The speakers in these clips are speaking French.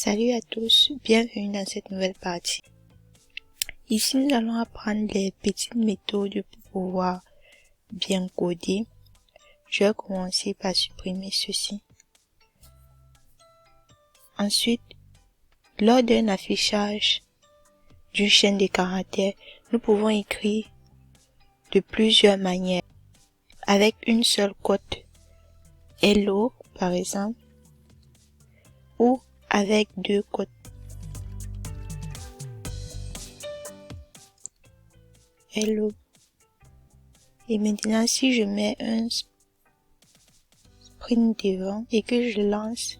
Salut à tous, bienvenue dans cette nouvelle partie. Ici, nous allons apprendre les petites méthodes pour pouvoir bien coder. Je vais commencer par supprimer ceci. Ensuite, lors d'un affichage d'une chaîne de caractères, nous pouvons écrire de plusieurs manières. Avec une seule cote, hello par exemple, ou avec deux cotes. Hello. Et maintenant, si je mets un sprint devant et que je lance,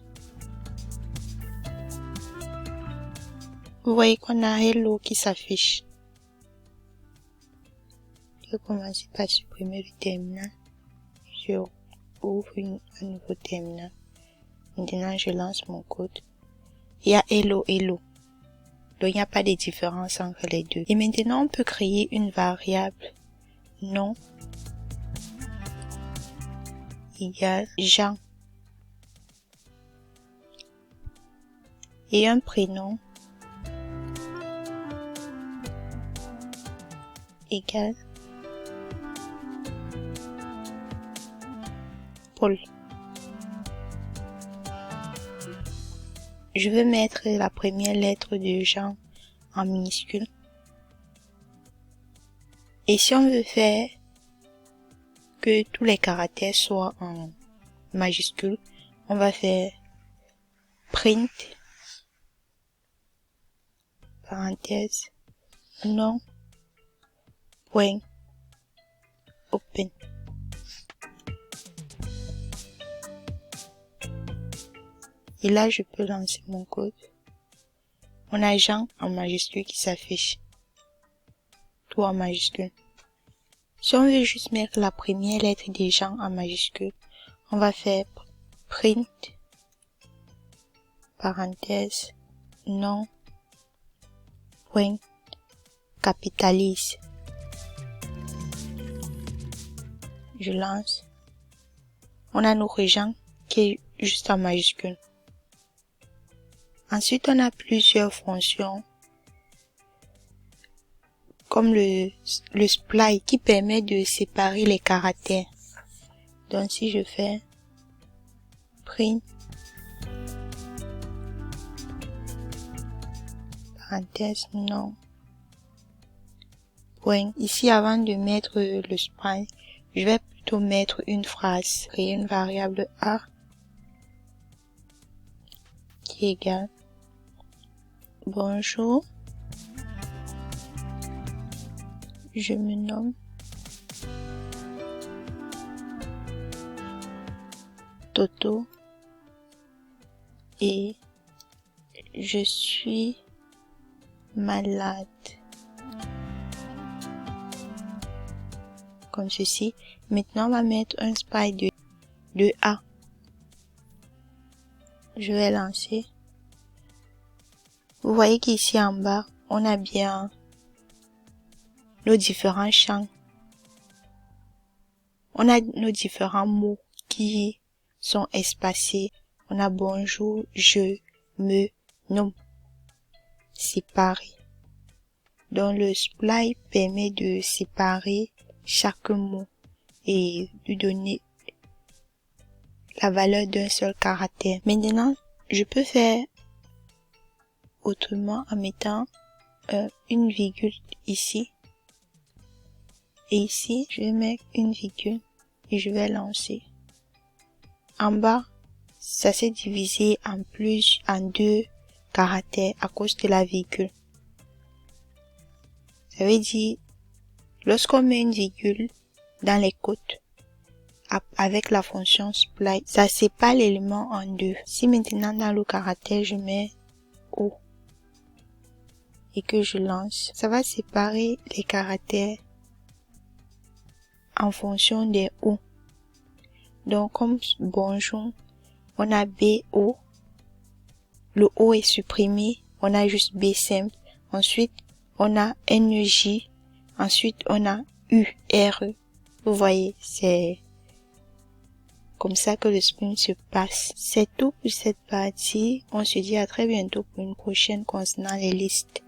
vous voyez qu'on a hello qui s'affiche. Je vais commencer par supprimer le terminal. Je ouvre un nouveau terminal. Maintenant, je lance mon code. Il y a hello, hello. Donc, il n'y a pas de différence entre les deux. Et maintenant, on peut créer une variable nom égale Jean. Et un prénom égale Paul. Je vais mettre la première lettre de Jean en minuscule. Et si on veut faire que tous les caractères soient en majuscule, on va faire print, parenthèse, nom, point, open. Et là, je peux lancer mon code. On a Jean en majuscule qui s'affiche. Tout en majuscule. Si on veut juste mettre la première lettre des Jean en majuscule, on va faire print, parenthèse, nom, point, capitalise. Je lance. On a notre Jean qui est juste en majuscule. Ensuite, on a plusieurs fonctions comme le split qui permet de séparer les caractères. Donc, si je fais print, parenthèse, non, point. Ici, avant de mettre le split, je vais plutôt mettre une phrase, créer une variable A qui est égale bonjour, je me nomme Toto et je suis malade. Comme ceci. Maintenant, on va mettre un split de A. Je vais lancer. Vous voyez qu'ici en bas, on a bien nos différents champs. On a nos différents mots qui sont espacés. On a bonjour, je, me, nomme, séparés. Donc le split permet de séparer chaque mot et de donner la valeur d'un seul caractère. Maintenant, je peux faire autrement en mettant une virgule ici. Et ici, je vais mettre une virgule et je vais lancer. En bas, ça s'est divisé en deux caractères à cause de la virgule. Ça veut dire, lorsqu'on met une virgule dans les côtes, avec la fonction split, ça sépare l'élément en deux. Si maintenant dans le caractère, je mets O et que je lance, ça va séparer les caractères en fonction des O. Donc, comme bonjour, on a BO, le O est supprimé, on a juste B simple, ensuite on a NJ, ensuite on a URE. Vous voyez, c'est comme ça que le sprint se passe. C'est tout pour cette partie. On se dit à très bientôt pour une prochaine concernant les listes.